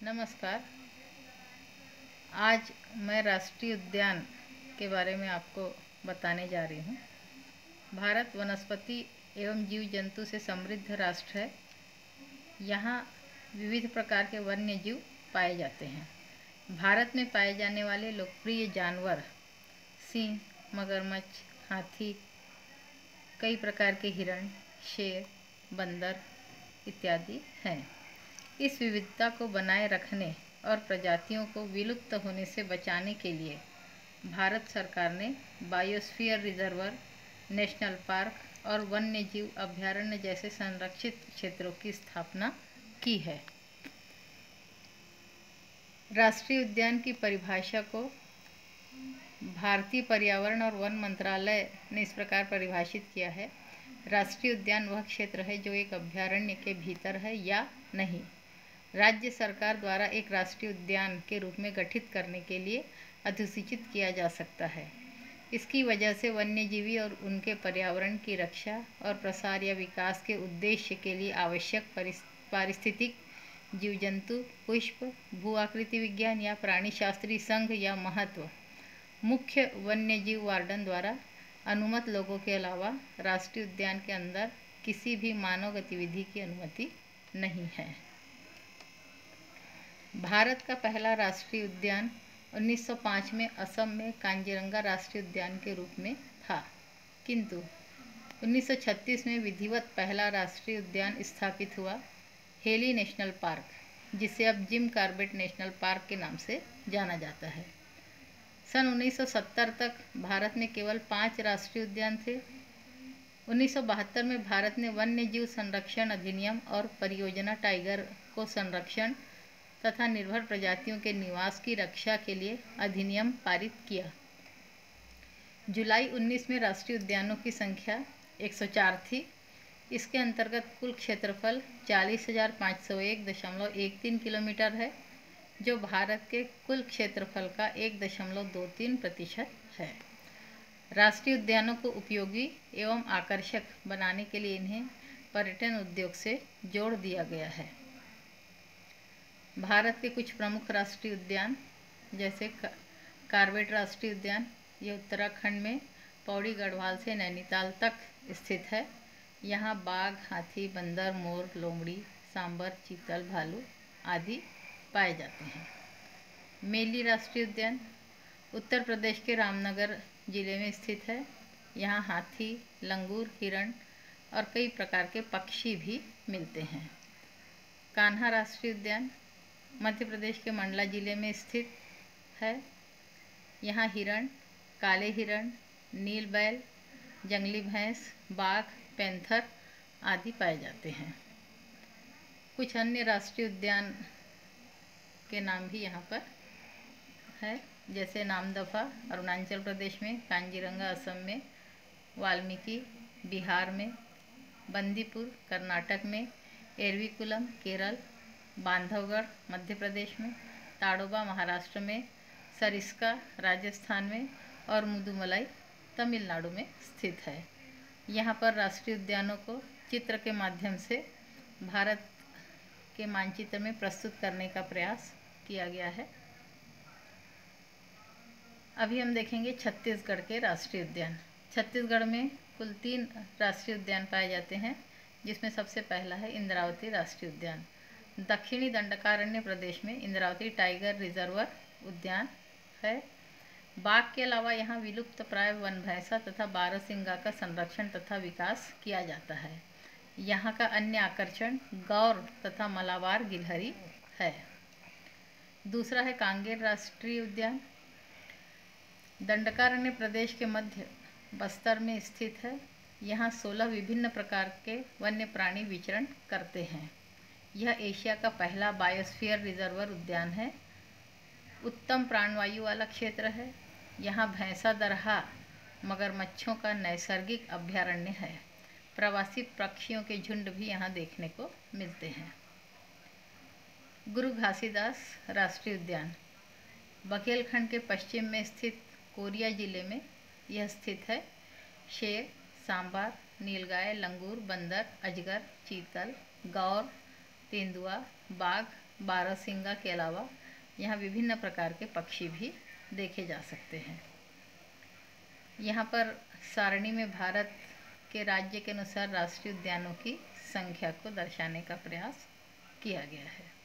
नमस्कार। आज मैं राष्ट्रीय उद्यान के बारे में आपको बताने जा रही हूँ। भारत वनस्पति एवं जीव जंतु से समृद्ध राष्ट्र है। यहाँ विविध प्रकार के वन्य जीव पाए जाते हैं। भारत में पाए जाने वाले लोकप्रिय जानवर सिंह, मगरमच्छ, हाथी, कई प्रकार के हिरण, शेर, बंदर इत्यादि हैं। इस विविधता को बनाए रखने और प्रजातियों को विलुप्त होने से बचाने के लिए भारत सरकार ने बायोस्फीयर रिजर्व, नेशनल पार्क और वन्य जीव अभयारण्य जैसे संरक्षित क्षेत्रों की स्थापना की है। राष्ट्रीय उद्यान की परिभाषा को भारतीय पर्यावरण और वन मंत्रालय ने इस प्रकार परिभाषित किया है। राष्ट्रीय उद्यान वह क्षेत्र है जो एक अभयारण्य के भीतर है या नहीं, राज्य सरकार द्वारा एक राष्ट्रीय उद्यान के रूप में गठित करने के लिए अधिसूचित किया जा सकता है। इसकी वजह से वन्यजीवी और उनके पर्यावरण की रक्षा और प्रसार या विकास के उद्देश्य के लिए आवश्यक पारिस्थितिक जीव जंतु, पुष्प, भू आकृति विज्ञान या प्राणीशास्त्री संघ या महत्व मुख्य वन्यजीव वार्डन द्वारा अनुमत लोगों के अलावा राष्ट्रीय उद्यान के अंदर किसी भी मानव गतिविधि की अनुमति नहीं है। भारत का पहला राष्ट्रीय उद्यान 1905 में असम में कांजीरंगा राष्ट्रीय उद्यान के रूप में था, किंतु 1936 में विधिवत पहला राष्ट्रीय उद्यान स्थापित हुआ, हेली नेशनल पार्क, जिसे अब जिम कॉर्बेट नेशनल पार्क के नाम से जाना जाता है। सन 1970 तक भारत में केवल 5 राष्ट्रीय उद्यान थे। 1972 में भारत ने वन्य जीव संरक्षण अधिनियम और परियोजना टाइगर को संरक्षण तथा निर्भर प्रजातियों के निवास की रक्षा के लिए अधिनियम पारित किया। जुलाई 19 में राष्ट्रीय उद्यानों की संख्या 104 थी। इसके अंतर्गत कुल क्षेत्रफल 40,501.13 किलोमीटर है, जो भारत के कुल क्षेत्रफल का 1.23% है। राष्ट्रीय उद्यानों को उपयोगी एवं आकर्षक बनाने के लिए इन्हें पर्यटन उद्योग से जोड़ दिया गया है। भारत के कुछ प्रमुख राष्ट्रीय उद्यान जैसे कॉर्बेट राष्ट्रीय उद्यान, ये उत्तराखंड में पौड़ी गढ़वाल से नैनीताल तक स्थित है। यहाँ बाघ, हाथी, बंदर, मोर, लोमड़ी, सांबर, चीतल, भालू आदि पाए जाते हैं। मेली राष्ट्रीय उद्यान उत्तर प्रदेश के रामनगर जिले में स्थित है। यहाँ हाथी, लंगूर, हिरण और कई प्रकार के पक्षी भी मिलते हैं। कान्हा राष्ट्रीय उद्यान मध्य प्रदेश के मंडला जिले में स्थित है। यहाँ हिरण, काले हिरण, नील बैल, जंगली भैंस, बाघ, पैंथर आदि पाए जाते हैं। कुछ अन्य राष्ट्रीय उद्यान के नाम भी यहाँ पर है, जैसे नामदफा अरुणाचल प्रदेश में, कांजीरंगा असम में, वाल्मीकि बिहार में, बंदीपुर कर्नाटक में, एरविकुलम केरल, बांधवगढ़ मध्य प्रदेश में, ताडोबा महाराष्ट्र में, सरिस्का राजस्थान में और मुदुमलाई तमिलनाडु में स्थित है। यहाँ पर राष्ट्रीय उद्यानों को चित्र के माध्यम से भारत के मानचित्र में प्रस्तुत करने का प्रयास किया गया है। अभी हम देखेंगे छत्तीसगढ़ के राष्ट्रीय उद्यान। छत्तीसगढ़ में कुल 3 राष्ट्रीय उद्यान पाए जाते हैं, जिसमें सबसे पहला है इंद्रावती राष्ट्रीय उद्यान। दक्षिणी दंडकारण्य प्रदेश में इंद्रावती टाइगर रिजर्व उद्यान है। बाघ के अलावा यहाँ विलुप्त प्राय वन भैंसा तथा बारहसिंगा का संरक्षण तथा विकास किया जाता है। यहाँ का अन्य आकर्षण गौर तथा मलाबार गिलहरी है। दूसरा है कांगेर राष्ट्रीय उद्यान। दंडकारण्य प्रदेश के मध्य बस्तर में स्थित है। यहाँ 16 विभिन्न प्रकार के वन्य प्राणी विचरण करते हैं। यह एशिया का पहला बायोस्फीयर रिजर्व उद्यान है। उत्तम प्राणवायु वाला क्षेत्र है। यहाँ भैंसा दरहा मगरमच्छों का नैसर्गिक अभयारण्य है। प्रवासी पक्षियों के झुंड भी यहाँ देखने को मिलते हैं। गुरु घासीदास राष्ट्रीय उद्यान बघेलखंड के पश्चिम में स्थित कोरिया जिले में यह स्थित है। शेर, सांबर, नीलगाय, लंगूर, बंदर, अजगर, चीतल, गौर, तेंदुआ, बाघ, बारहसिंगा के अलावा यहाँ विभिन्न प्रकार के पक्षी भी देखे जा सकते हैं। यहाँ पर सारणी में भारत के राज्य के अनुसार राष्ट्रीय उद्यानों की संख्या को दर्शाने का प्रयास किया गया है।